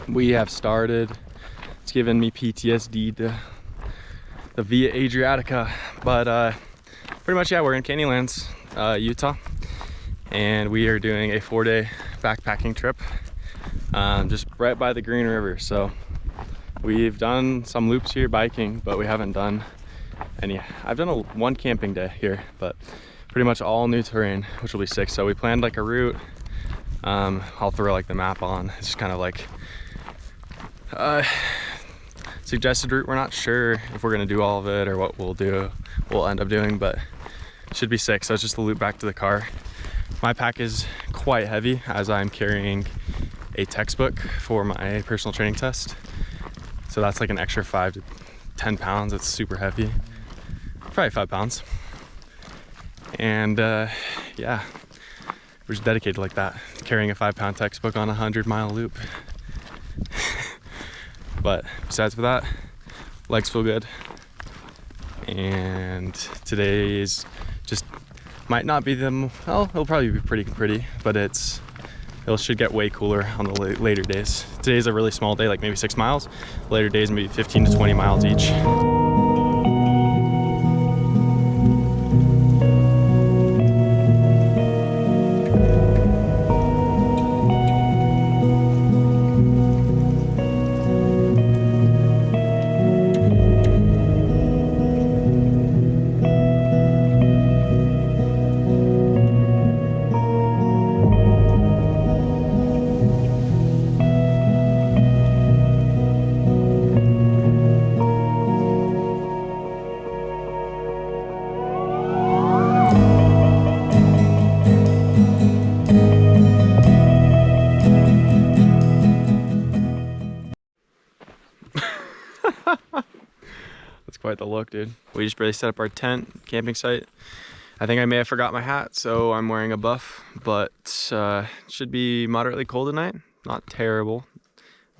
we have started. It's given me PTSD to the Via Adriatica, but pretty much, yeah, we're in Canyonlands, Utah, and we are doing a 4-day backpacking trip, just right by the Green River. So we've done some loops here biking, but we haven't done any. I've done one camping day here, but pretty much all new terrain, which will be sick. So we planned like a route. I'll throw like the map on. It's just kind of like suggested route. We're not sure if we're gonna do all of it or what we'll end up doing, but it should be sick. So it's just the loop back to the car. My pack is quite heavy as I'm carrying a textbook for my personal training test. So that's like an extra 5 to 10 pounds. It's super heavy, probably 5 pounds. And yeah, we're just dedicated like that, carrying a 5-pound textbook on a 100-mile loop. But besides for that, legs feel good. And today is just, might not be well, it'll probably be pretty, but it should get way cooler on the later days. Today's a really small day, like maybe 6 miles. Later days, maybe 15 to 20 miles each. That's quite the look, dude. We just barely set up our tent, camping site. I think I may have forgot my hat, so I'm wearing a buff, but it should be moderately cold tonight. Not terrible,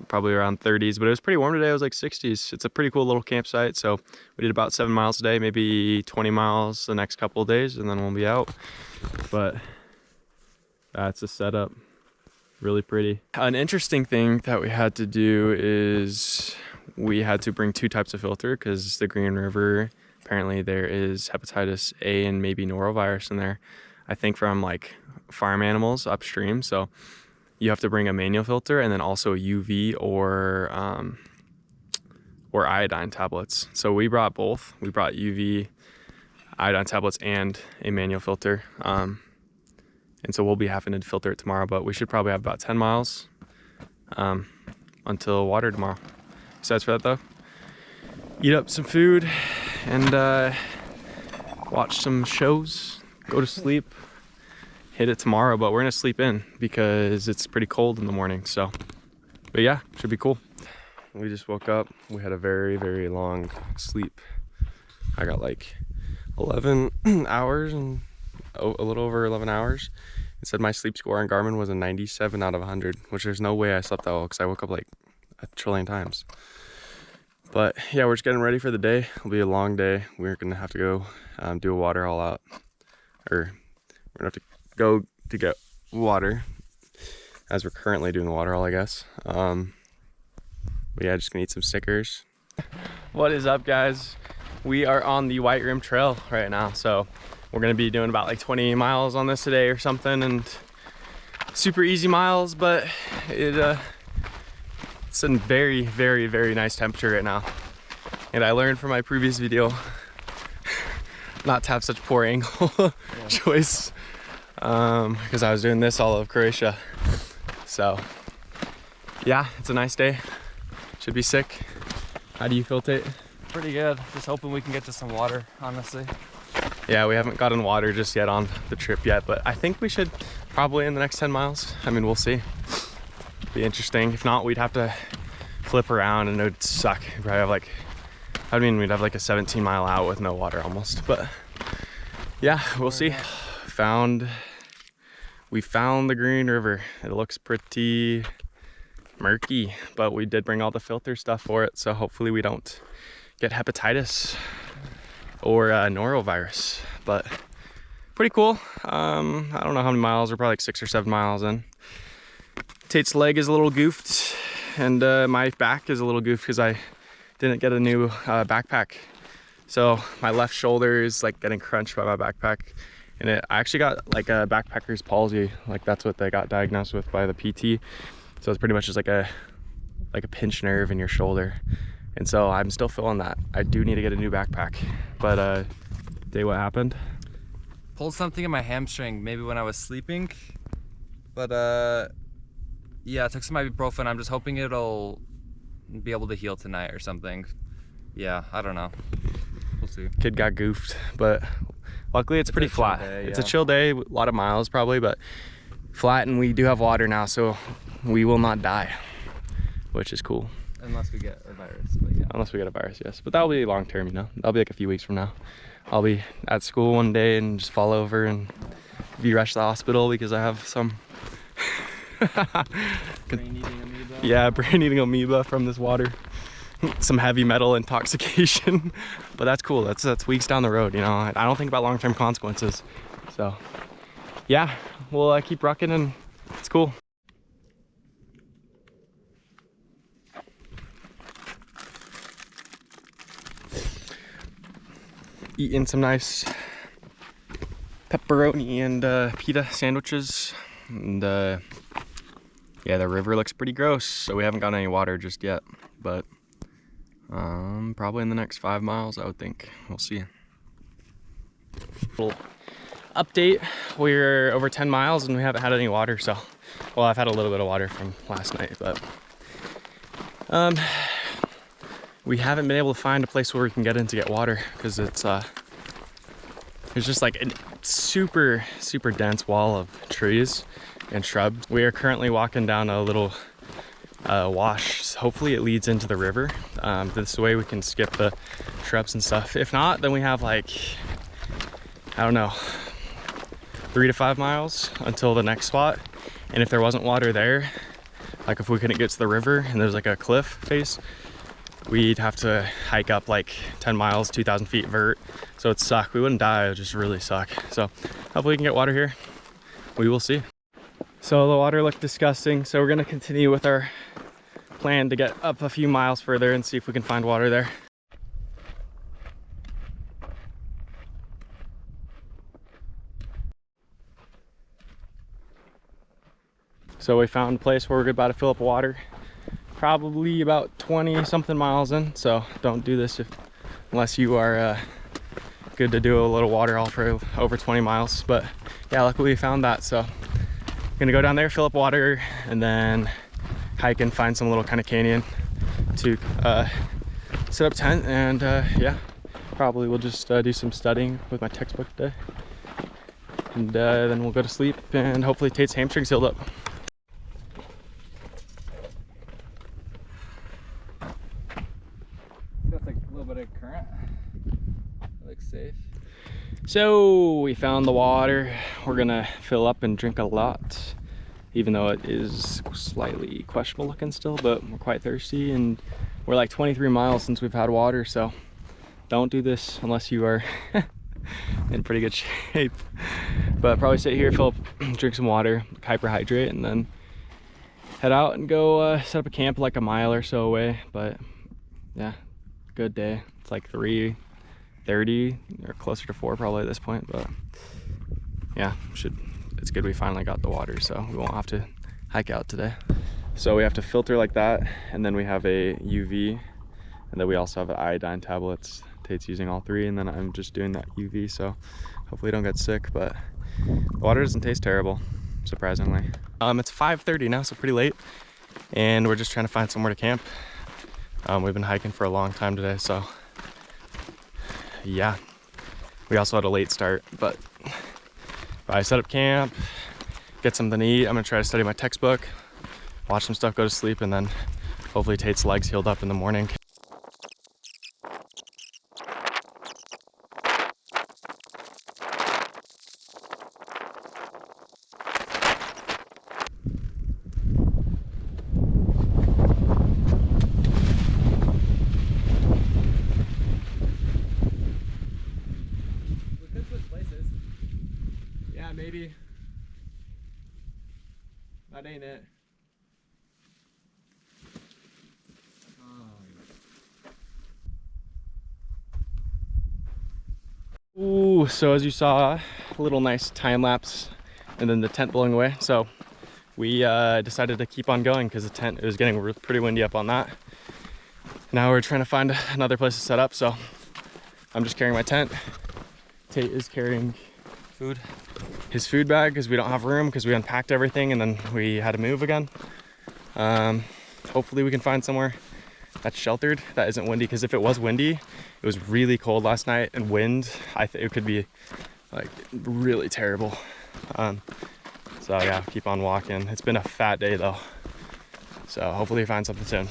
probably around 30s, but it was pretty warm today. It was like 60s. It's a pretty cool little campsite. So we did about 7 miles a day, maybe 20 miles the next couple of days, and then we'll be out. But that's the setup. Really pretty. An interesting thing that we had to do is we had to bring 2 types of filter because the Green River, apparently there is hepatitis A and maybe norovirus in there, I think from like farm animals upstream. So you have to bring a manual filter and then also UV or iodine tablets. So we brought both. We brought UV, iodine tablets, and a manual filter. And so we'll be having to filter it tomorrow, but we should probably have about 10 miles until water tomorrow. Besides for that though, eat up some food and watch some shows, go to sleep, hit it tomorrow, but we're gonna sleep in because it's pretty cold in the morning. So, but yeah, should be cool. We just woke up. We had a very, very long sleep. I got like 11 hours and a little over 11 hours. It said my sleep score on Garmin was a 97 out of 100, which there's no way I slept that well because I woke up like a trillion times. But yeah, we're just getting ready for the day. It'll be a long day. We're gonna have to go do a water haul out, or we're gonna have to go to get water as we're currently doing the water haul, I guess. But yeah, just gonna eat some Snickers. What is up, guys? We are on the White Rim Trail right now, so we're gonna be doing about like 20 miles on this today or something, and super easy miles, but it's a very, very, very nice temperature right now. And I learned from my previous video not to have such poor angle choice because I was doing this all of Croatia. So yeah, it's a nice day. Should be sick. How do you feel, Tate? Pretty good. Just hoping we can get to some water, honestly. Yeah, we haven't gotten water just yet on the trip yet, but I think we should probably in the next 10 miles. I mean, we'll see. Be interesting. If not, we'd have to flip around and it would suck. We'd probably have like, I mean, we'd have like a 17-mile out with no water almost, but yeah, we'll see. We found the Green River. It looks pretty murky, but we did bring all the filter stuff for it, so hopefully we don't get hepatitis or norovirus. But pretty cool. I don't know how many miles. We're probably like 6 or 7 miles in. Tate's leg is a little goofed. and my back is a little goofed because I didn't get a new backpack. So my left shoulder is like getting crunched by my backpack, and I actually got like a backpacker's palsy. Like that's what they got diagnosed with by the PT. So it's pretty much just like a pinched nerve in your shoulder. And so I'm still feeling that. I do need to get a new backpack. But today what happened? Pulled something in my hamstring, maybe when I was sleeping. But yeah, I took some ibuprofen. I'm just hoping it'll be able to heal tonight or something. Yeah, I don't know. We'll see. Kid got goofed, but luckily it's pretty flat. It's a chill day, a lot of miles probably, but flat, and we do have water now, so we will not die, which is cool. Unless we get a virus, but yeah. Unless we get a virus, yes. But that'll be long term, you know? That'll be like a few weeks from now. I'll be at school one day and just fall over and be rushed to the hospital because I have some Brain-eating amoeba. Yeah, brain-eating amoeba from this water. Some heavy metal intoxication. But that's cool. That's weeks down the road, you know? I don't think about long-term consequences. So, yeah, we'll keep rucking, and it's cool. Eating some nice pepperoni and pita sandwiches, and yeah, the river looks pretty gross, so we haven't got any water just yet, but probably in the next 5 miles I would think. We'll see. Little update, we're over 10 miles and we haven't had any water, so well, I've had a little bit of water from last night, but we haven't been able to find a place where we can get in to get water because it's there's just like a super dense wall of trees and shrubs. We are currently walking down a little wash. Hopefully it leads into the river. This way we can skip the shrubs and stuff. If not, then we have like, I don't know, 3 to 5 miles until the next spot. And if there wasn't water there, like if we couldn't get to the river and there's like a cliff face, we'd have to hike up like 10 miles, 2,000 feet vert. So it'd suck. We wouldn't die, it would just really suck. So hopefully we can get water here. We will see. So the water looked disgusting. So we're gonna continue with our plan to get up a few miles further and see if we can find water there. So we found a place where we're about to fill up water. Probably about 20 something miles in, so don't do this unless you are good to do a little water haul for over 20 miles. But yeah, luckily we found that, so I'm gonna go down there, fill up water, and then hike and find some little kind of canyon to set up tent, and yeah, probably we'll just do some studying with my textbook today, and then we'll go to sleep, and hopefully Tate's hamstrings healed up. Current. Looks safe. So we found the water. We're gonna fill up and drink a lot, even though it is slightly questionable looking still, but we're quite thirsty, and we're like 23 miles since we've had water, so don't do this unless you are in pretty good shape. But probably sit here, fill up, drink some water, hyperhydrate, and then head out and go set up a camp like a mile or so away. But yeah, good day. It's like 3:30 or closer to 4 probably at this point, but yeah, it's good we finally got the water, so we won't have to hike out today. So we have to filter like that, and then we have a UV, and then we also have iodine tablets. Tate's using all 3, and then I'm just doing that UV, so hopefully I don't get sick. But the water doesn't taste terrible, surprisingly. It's 5:30 now, so pretty late, and we're just trying to find somewhere to camp. We've been hiking for a long time today, so yeah. We also had a late start, but I set up camp, get something to eat. I'm gonna try to study my textbook, watch some stuff, go to sleep, and then hopefully Tate's legs healed up in the morning. Yeah, maybe. That ain't it. Ooh, so as you saw, a little nice time lapse and then the tent blowing away. So we decided to keep on going because the tent, it was getting pretty windy up on that. Now we're trying to find another place to set up. So I'm just carrying my tent. Tate is carrying his food bag because we don't have room because we unpacked everything and then we had to move again. Hopefully we can find somewhere that's sheltered, that isn't windy, because if it was windy, it was really cold last night, and wind, it could be like really terrible. So yeah, keep on walking. It's been a fat day though, so hopefully we find something soon.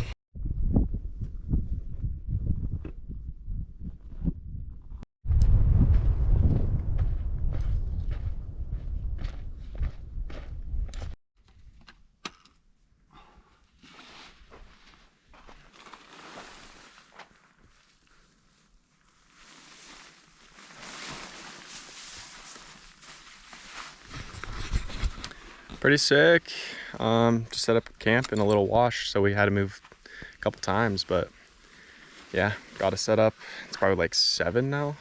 Pretty sick. Just set up camp in a little wash, so we had to move a couple times, but yeah, got to set up. It's probably like 7 now.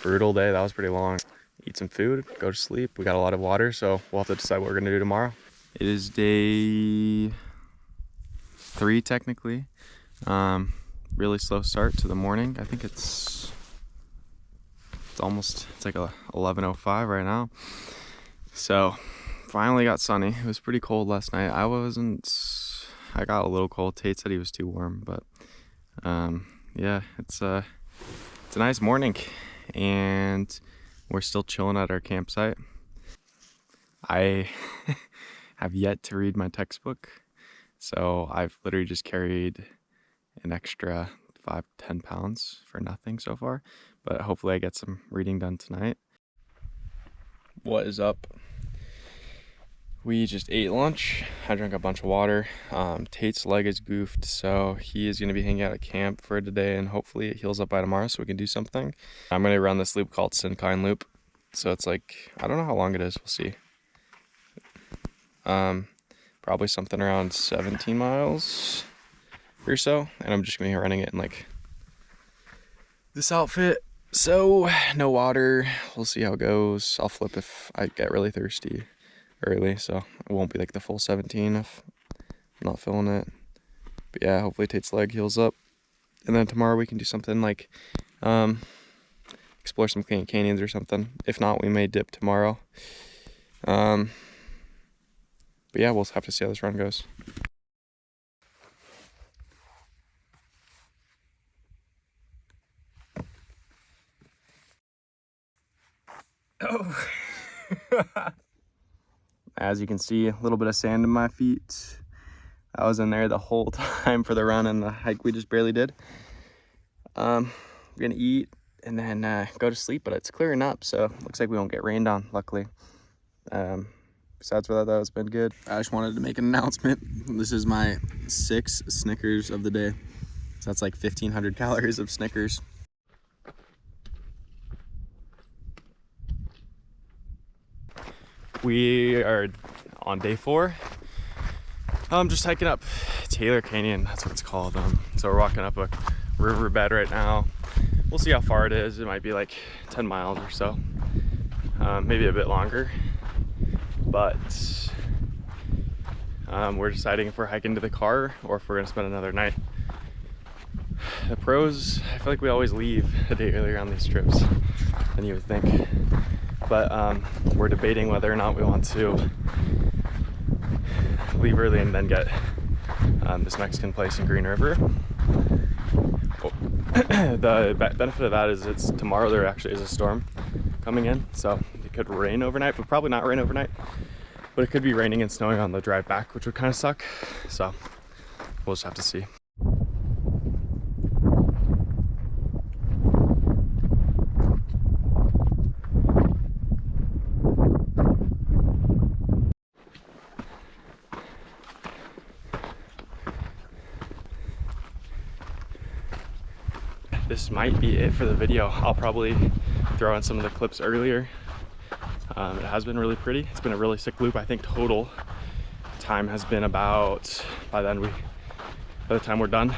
Brutal day, that was pretty long. Eat some food, go to sleep. We got a lot of water, so we'll have to decide what we're gonna do tomorrow. It is day 3 technically. Really slow start to the morning. I think it's like 11:05 right now. So finally got sunny. It was pretty cold last night. I got a little cold. Tate said he was too warm, but yeah, it's a nice morning and we're still chilling at our campsite. I have yet to read my textbook, so I've literally just carried an extra 5-10 pounds for nothing so far, but hopefully I get some reading done tonight. What is up? We just ate lunch. I drank a bunch of water. Tate's leg is goofed, so he is going to be hanging out at camp for today, and hopefully it heals up by tomorrow so we can do something. I'm going to run this loop called Canyonlands loop. So it's like, I don't know how long it is. We'll see. Probably something around 17 miles or so, and I'm just going to be running it in like this outfit. So no water. We'll see how it goes. I'll flip if I get really thirsty early, so it won't be like the full 17 if I'm not feeling it. But yeah, hopefully Tate's leg heals up, and then tomorrow we can do something like explore some canyons or something. If not, we may dip tomorrow. But yeah, we'll have to see how this run goes. Oh. As you can see, a little bit of sand in my feet. I was in there the whole time for the run and the hike we just barely did. We're gonna eat and then go to sleep, but it's clearing up, so looks like we won't get rained on, luckily. Besides for that, though, it's been good. I just wanted to make an announcement. This is my 6 Snickers of the day. So that's like 1,500 calories of Snickers. We are on day 4. I'm just hiking up Taylor Canyon, that's what it's called. So we're walking up a riverbed right now. We'll see how far it is. It might be like 10 miles or so, maybe a bit longer. But we're deciding if we're hiking to the car or if we're gonna spend another night. The pros, I feel like we always leave a day earlier on these trips than you would think. But we're debating whether or not we want to leave early and then get this Mexican place in Green River. The benefit of that is it's tomorrow there actually is a storm coming in, so it could rain overnight, but probably not rain overnight. But it could be raining and snowing on the drive back, which would kind of suck. So we'll just have to see. This might be it for the video. I'll probably throw in some of the clips earlier. It has been really pretty. It's been a really sick loop. I think total time has been about, by the time we're done,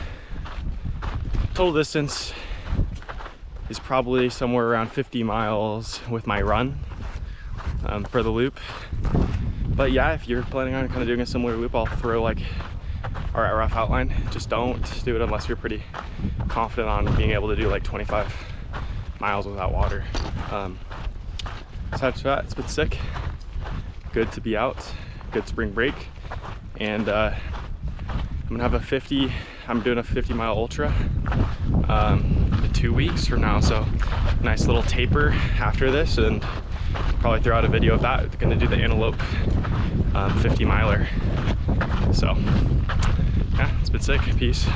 total distance is probably somewhere around 50 miles with my run for the loop. But yeah, if you're planning on kind of doing a similar loop, I'll throw like a rough outline. Just don't do it unless you're pretty confident on being able to do like 25 miles without water. Aside from that, it's been sick. Good to be out. Good spring break. And I'm gonna have I'm doing a 50-mile ultra in 2 weeks from now. So nice little taper after this, and probably throw out a video of that. Gonna do the antelope 50-miler. So yeah, it's been sick. Peace.